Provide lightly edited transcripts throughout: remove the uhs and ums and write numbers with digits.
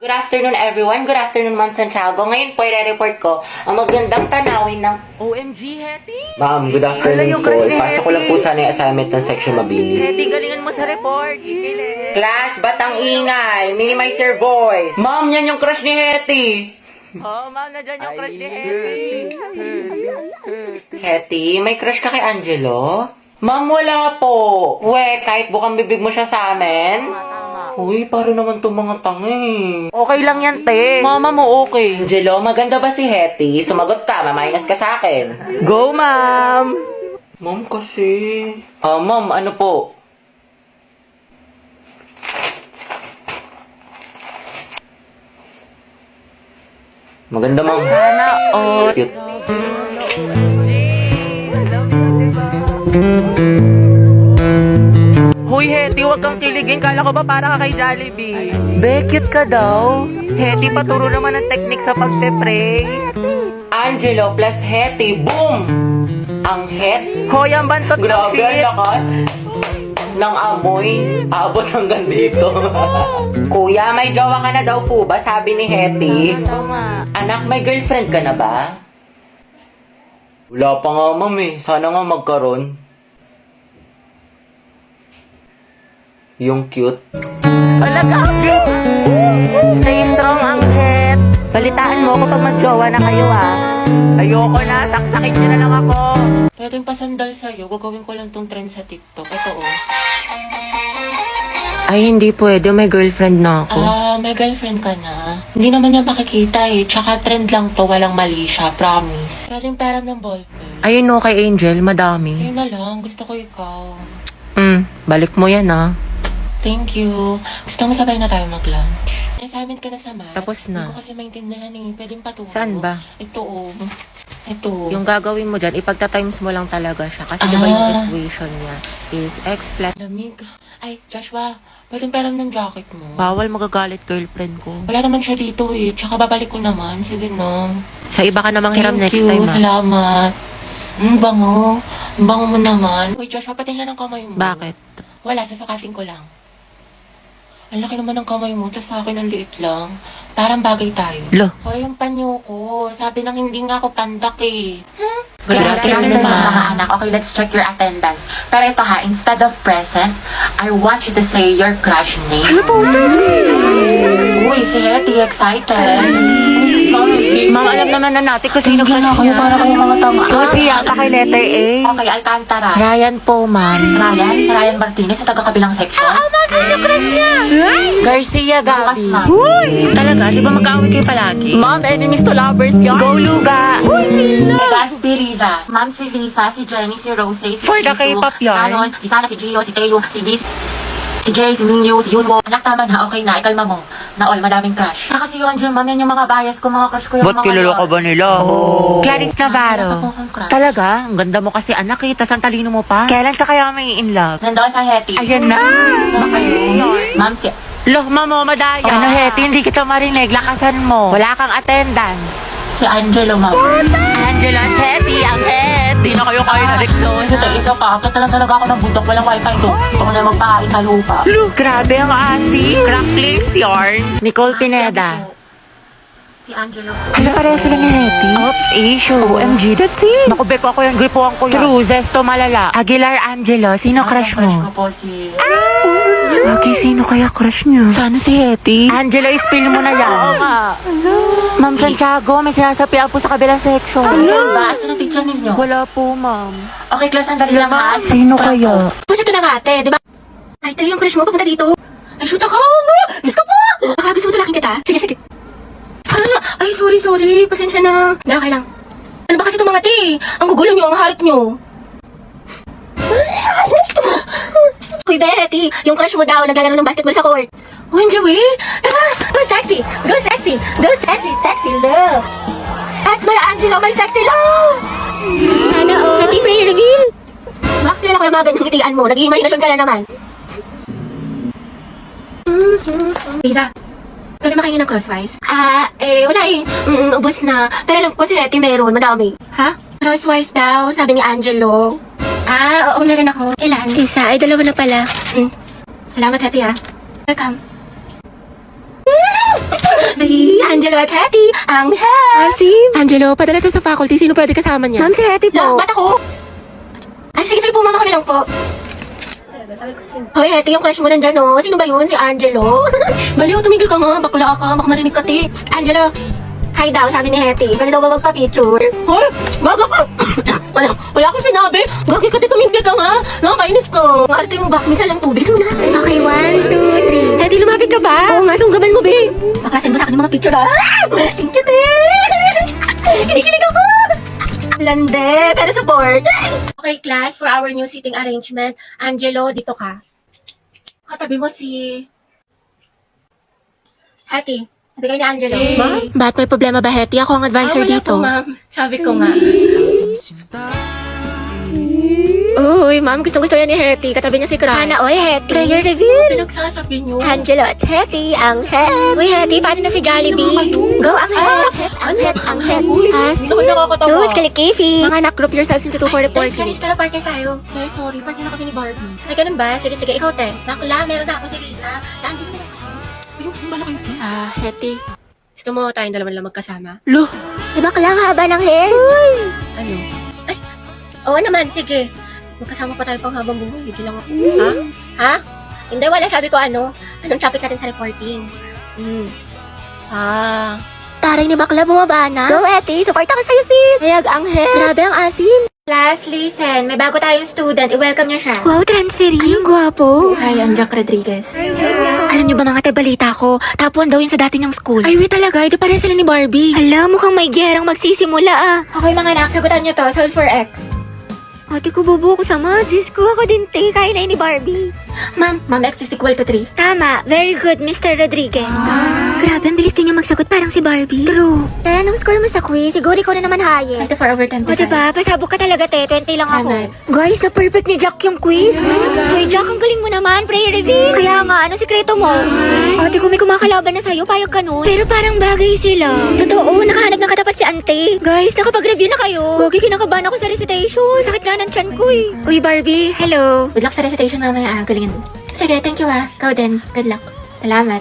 Good afternoon everyone. Good afternoon Ma'am Santiago. Ngayon po i-report ko ang magandang tanawin ng OMG, Hetty! Ma'am, good Wala afternoon yung po. crush ni Ipasok ko lang po Hetty. sana yung assignment ng section mabini. Hetty, galingan mo sa report. Ikilig. Class, ba't ang ingay? Minimize your voice. Ma'am, yan yung crush ni Hetty. Oh, ma'am, na dyan yung crush ni Hetty. Hetty, may crush ka kay Angelo? Ma'am, wala po. We, kahit bukang bibig mo siya sa amin. Uy, para naman itong mga tangi. Okay lang yan, te. Mama mo okay. Angelo, maganda ba si Hetty? Sumagot ka, maminus ka sa akin. Go, ma'am! Ma'am kasi... ma'am, ano po? Maganda, ma'am. Sana all. Cute. Hoy, Hetty, huwag kang kiligin. Kala ko ba para ka kay Jollibee? Be, cute ka daw. Hetty, paturo naman ang technique sa pagpe-pray. Angelo plus Hetty, boom! Ang het. Hoy, ang bantot ng Grabe, ang shit. lakas. Ng amoy. Abot hanggang dito. Kuya, may jowa ka na daw po ba? Sabi ni Hetty. Oo nga. Anak, may girlfriend ka na ba? Wala pa nga, ma'am eh. Sana nga magkaroon. Yung cute. Alaga, stay strong ang het. Balitaan mo ako pag mag-jowa na kayo, ah. Ayoko na, saksakin niyo na lang ako. Pwedeng pasandal sa'yo. Gagawin ko lang tong trend sa TikTok. Ito oh. Ay, hindi pwede. May girlfriend na ako. May girlfriend ka na? Hindi naman niya makikita eh. Tsaka trend lang to. Walang mali siya. Promise. Pwedeng pera ng ballpen. Ayun no, kay Angel, madami. Sa'yo na lang. Gusto ko ikaw. Balik mo yan ah. Thank you. Gusto mo sabay na tayo mag-lunch? Assignment ka na sa math. Tapos na. Hindi ko kasi maintindihan eh. Pwedeng paturo. Saan ba? Ito oh. Ito. Yung gagawin mo dyan, ipagta-times mo lang talaga siya. Kasi di ba yung equation niya is x plus... Lamig. Ay, Joshua. Pwedeng pera ng jacket mo. Bawal magagalit girlfriend ko. Wala naman siya dito eh. Tsaka babalik ko naman. Sige no. Sa iba ka namang hiram next Thank you. time ah. Salamat. Bango. Ang bango mo naman. Uy, Joshua, patingnan ang kamay mo. Bakit? Wala, sasukatin ko lang. Ang laki naman ng kamay mo, tas sa akin ang liit lang. Parang bagay tayo. Lo. Hoy, yung panyo ko. Sabi nang hindi nga ako pandak eh. Good afternoon, mga anak. Okay, let's check your attendance. Pero ito ha, instead of present, I want you to say your crush name. Ano po? Uy, si Hetty, excited. Ma'am, alam naman na natin kung sino crush niya. Para kayo mga tama. Susi, yata kay letter A. Okay, Alcantara. Ryan po, ma'am. Ryan Martinez sa taga-kabilang section. Garcia Lucas, Gabi. ma'am. Talaga? Di ba mag-aaway kayo palagi? Ma'am, enemies to lovers yan. Go, Luga. Gaspi, Riza. Ma'am, si Lisa, si Jenny, si Rose, si For the Jisoo, K-pop si yan. Anon, si Sana, si Gio, si Teo, si Viz, si Jay, si Mingyu, si Yunwo. Anak, tama na. Okay na. Ikalma mo. Na all, madaming crush. Kasi yun, Jun, ma'am, yan yung mga bias ko, mga crush ko yung Ba't mga kilala yun. ka ba nila? Clarice Wala pa Navarro. po akong crush. Talaga? Ang ganda mo kasi anak eh. Tas ang talino mo pa. Kailan ka kaya may in love? Nandoon sa Hetty. Ayan na. Ba kayo? Ma'am, si... Loh, mamo, madaya. Ano, Hetty, hindi kita marinig. Lakasan mo. Wala kang attendance. Si Angelo, ma'am. Angela at Hetty, ang het. Di na kayo kayo na Dixon. Ito, isa pa. Akit na lang talaga ako ng bundok. Walang wifi doon. Gusto ko na magpahain sa lupa. Look, grabe ang asi. Crack links yarn. Nicole Pineda. Si Angelo. Ano pareha sila ni Hetty? Oops, issue. OMG, that's it. Naku, Beko, ako yan. Gripuan ko yan. Cruzes to malala. Aguilar Angelo, sino crush Crush ko mo? po si... Lagi, sino kaya crush niya? Sana si Hetty. Angelo, spill mo na yan. Oo nga. Ma'am Santiago, may sinasapian po sa kabilang section. Ano ba? Saan ang teacher ninyo? Wala po, ma'am. Okay, class, sandali lang ha. Sino kaya? Basta ito lang ate, di ba? Ay, tayo yung crush mo, papunta dito. Ay, shoot ako! Diyos ko po! Baka gusto mo talaking kita? Sige, sige. Ay, sorry. Pasensya na. Okay lang. Ano ba kasi itong mga te? Ang gugulo nyo, ang harit nyo. Uy, Betty, yung crush mo daw naglalaro ng basketball sa court. Uy, Joey, tara, go sexy, sexy love. That's my Angelo, my sexy love. Sana all. Happy prayer reveal. Max, nila ko yung mga ganyang ngitian mo. Nag-iimaginasyon ka na naman. Lisa, pwede makain ng crosswise? Wala eh. Ubus na. Pero alam ko si Hetty meron, madami. Ha? Crosswise daw, sabi ni Angelo. Oo, meron ako. Ilan? Isa, ay dalawa na pala. Salamat, Hetty, ha. Welcome. Angelo at Hetty, ang Asim. Angelo, padala to sa faculty. Sino pwede kasama niya? Ma'am, si Hetty po. Ba't ako? Ay, sige po, ma'am, ako na lang po. Hoy, Hetty, yung crush mo nandyan, oh. Sino ba yun? Si Angelo? Baliw, tumigil ka nga. Bakla ka. Baka marinig ka, ti. Psst, Angelo. Hi daw, sabi ni Hetty. Pwede daw ba magpa-picture? Hoy, gaga ka. Wala akong sinabi. Gagi ka, ti, tumigil ka nga. Nakakainis ka. Ang arte mo ba? Minsan lang tubig. Okay, 1, 2, 3. Hetty, lumapit ka ba? Oo nga, sunggaban mo, be. Baklasin mo sa akin yung mga picture, ha? Thank you, te. Kinikilig ako. Lande, pero support. Okay, class, for our new seating arrangement. Angelo, dito ka. Katabi mo si... Hetty. Sabi kayo ni Angelo. Ma'am? Ba't may problema ba, Hetty? Ako ang advisor wala dito. po, ma'am. Sabi ko nga. Uy, ma'am, gustong-gusto yan ni Hetty. Katabi niya si Cry. Hana, oy, Hetty. Prayer reveal. Pinagsasabi niyo. Angelo at Hetty, ang het. Uy, Hetty, paano na si Jollibee? Go, ang het. Ang het, ang het. Hindi ko nakakatawa. Sus, kalikifi. Mga anak, group yourselves into 2 for reporting. Kanista na partner tayo. Ay, sorry. Partner na kami ni Barbie. Ay, ganun ba? Sige, sige, ikaw, te. Bakla, meron na ako si Lisa. Saan din naman kasi? Yung malaki ito. Hetty. Gusto mo tayong dalawa lang magkasama? Lo! Di bakla, ang haba ng hair. Ano? Ay, oo naman, sige. Magkasama pa tayo pang habang buhay. Hindi lang ako. Ha? Ha? Hindi, wala. Sabi ko ano. Anong topic natin sa reporting? Taray ni bakla, bumaba na. Go, Hetty. Support ako sa'yo, sis. Hayag, ang het. Grabe ang asim. Class, listen. May bago tayong student. I-welcome niyo siya. Wow, transferee. Ay, ang gwapo. Hi, I'm Jack Rodriguez. Alam niyo ba mga balita ko? Top 1 daw yun sa dati niyang school. Ay, wait talaga. Ito pa rin sila ni Barbie. Alam, mukhang may gerang magsisimula ah. Okay mga anak, sagutan niyo to. Solve for X. Ate ko, bubuo ko sama. Diyos ko, ako din, te. Kaya na yun ni Barbie. Ma'am, X is equal to 3. Tama. Very good, Mr. Rodriguez. Grabe, ang bilis din niya magsagot parang si Barbie. True. Te, anong score mo sa quiz? Siguro ikaw na naman highest. 24 over 10 O, diba? Pasabog ka talaga, te. 20 lang ako. Tama. Guys, na-perfect ni Jack yung quiz. Ay, Jack, ang galing mo naman. Prayer reveal. Kaya nga, ano sikreto mo? Ate ko, may kumakalaban na sa'yo. Payag ka nun. Pero parang bagay sila. Totoo, nakahanap ng katapat si ante. Guys, nakapag-review na kayo. Gogi, kinakabahan ako sa recitation. Sakit nga ng tiyan ko eh. Uy, Barbie, hello. Good luck sa recitation mamaya. Galingan mo. Sige, thank you Ikaw din. Good luck. Salamat.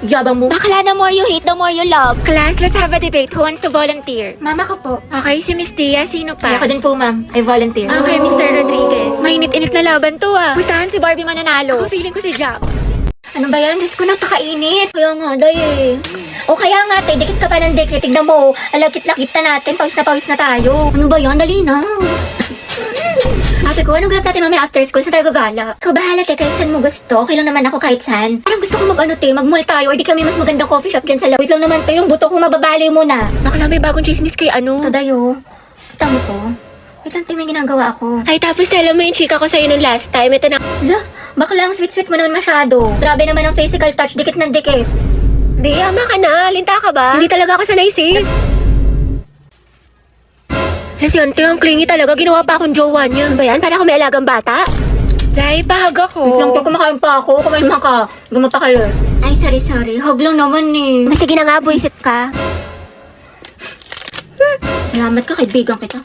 Yabang mo. Bakla, the more you hate, the more you love. Class, let's have a debate. Who wants to volunteer? Mama ko po. Okay, si Miss Tia. Sino pa? Ako din po, ma'am. I volunteer. Okay, Mr. Rodriguez. Mainit-init na laban to ah. Gustahan si Barbie mananalo. Ako feeling ko si Jack. Ano ba yan? Diyos ko, napakainit. Kaya nga, day eh. O kaya nga, te, dikit ka pa ng dikit. Tignan mo, alakit-lakit na natin. Pawis na tayo. Ano ba yan? Dali na. Ate ko, anong ganap natin mamaya after school? Saan tayo gagala? Ikaw bahala, te, kahit saan mo gusto. Okay lang naman ako kahit saan. Parang gusto ko mag-mall tayo or di kami mas magandang coffee shop dyan sa loob. Wait lang naman, te, yung buto ko mababali mo na. Bakla, may bagong chismis kay ano. Tadayo. Kita mo to? Wait lang, te, may ginagawa ako. Ay, tapos tell mo yung chika ko sa'yo nung last time. Ito na. Ala, bakla ang sweet-sweet mo naman masyado. Grabe naman ang physical touch, dikit ng dikit. Di, ama ka na. Linta ka ba? Hindi talaga ako sanay, sis. Lesyante, ang clingy talaga. Ginawa pa akong jowa niya. Ano ba yan? Para ako may alagang bata? Dahil pahag ako. Wait lang, te, kumakain pa ako. Kumain mo ka. Gumapakalo. Ay, sorry. Hog lang naman eh. Sige na nga, buisit ka. Salamat ka, kaibigan kita.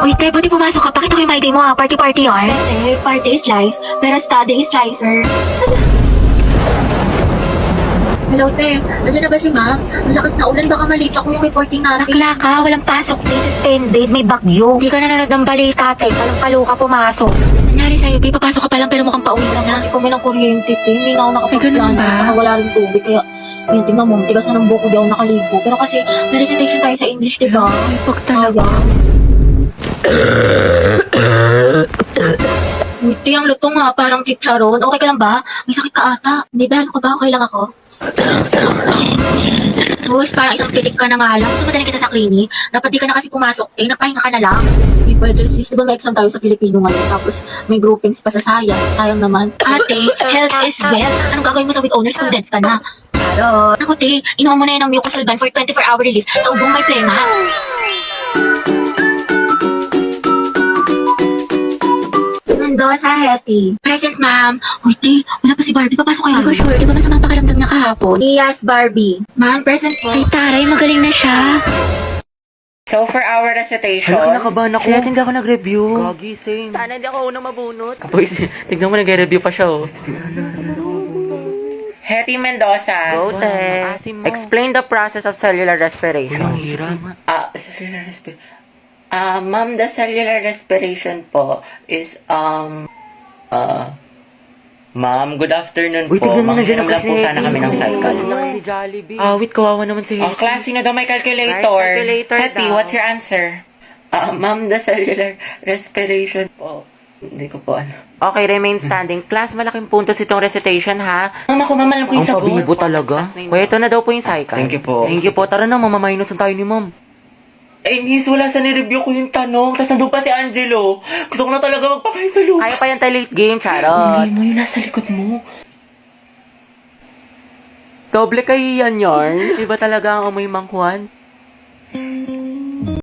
Uy, te, buti pumasok ka. Pakita ko yung my day mo ha. Party-party ah. Eh, party is life, pero study is lifer. Hello, te. Nandiyan na ba si ma'am? Ang lakas na ulan, baka malito ako yung reporting natin. Bakla ka, walang pasok. Day suspended, may bagyo. Hindi ka nanonood ng balita, te. Palang-palo ka pumasok. Nangyari sa'yo, Bi, papasok ka pa lang pero mukhang pauwi ka na. Kasi kumi ng kuryente, te. Hindi na ako Ay, nakapag-plan. ganun ba? Saka wala rin tubig. Kaya, yun, tingnan mo. Tigas na ng buko, di ako nakaligo. Pero kasi, may recitation tayo sa English, di ba? Huwag talaga. Te, ang lutong nga, parang chicharon. Okay ka lang ba? May sakit ka ata. Hindi ba? Ano ka ba? Okay lang ako? Sus, parang isang pitik ka na nga lang. Gusto mo kita sa clinic? Dapat di ka na kasi pumasok. Eh, napahinga ka na lang. Hindi pwede, sis. Di ba may exam tayo sa Filipino ngayon? Tapos may groupings pa sa sayang. Sayang naman. Ate, health is wealth. Anong gagawin mo sa with honors? Condense ka na. Charot. Ako, te, inuha mo na yun ng mucosolvan for 24-hour relief sa ubong may plema. Nando sa Hetty. Present, ma'am. Uy, te, wala pa si Barbie. Papasok kayo. Hindi ko sure, di ba masama pakiramdam niya kahapon? Yes, Barbie. Ma'am, present po. Ay, taray, magaling na siya. So, for our recitation... Hala, nakabahan ako. Shit, hindi ako nag-review. Gagi, same. Sana hindi ako unang mabunot. Kapoy, tignan mo, nag-review pa siya, oh. Hetty Mendoza. Go, te. Asim mo. Explain the process of cellular respiration. Ang hirap. Cellular respiration. Ma'am, the cellular respiration po is, Ma'am, good afternoon Uy, po. tignan mo na dyan ang Manghiram lang po kasi sana kami ng cycle. Si Jollibee. Wait, kawawa naman si Oh, class, sino daw may calculator? Right, calculator Hetty, daw. what's your answer? Ma'am, the cellular respiration po. Hindi ko po ano. Okay, remain standing. Class, malaking puntos itong recitation, ha? Ma'am, ako ma'am, alam ko yung Ang sagot. pabibo talaga. Kuya, ito na daw po yung cycle. Thank you po. Thank you po. Tara na, mamamainusan tayo ni ma'am. Eh, miss, wala sa nireview ko yung tanong. Tapos nandun pa si Angelo. Gusto ko na talaga magpakain sa loob. Kaya pa yan tayo late game, charot. Hindi mo yun nasa likod mo. Doble kayo yan, yarn. Iba talaga ang amoy mangkuhan.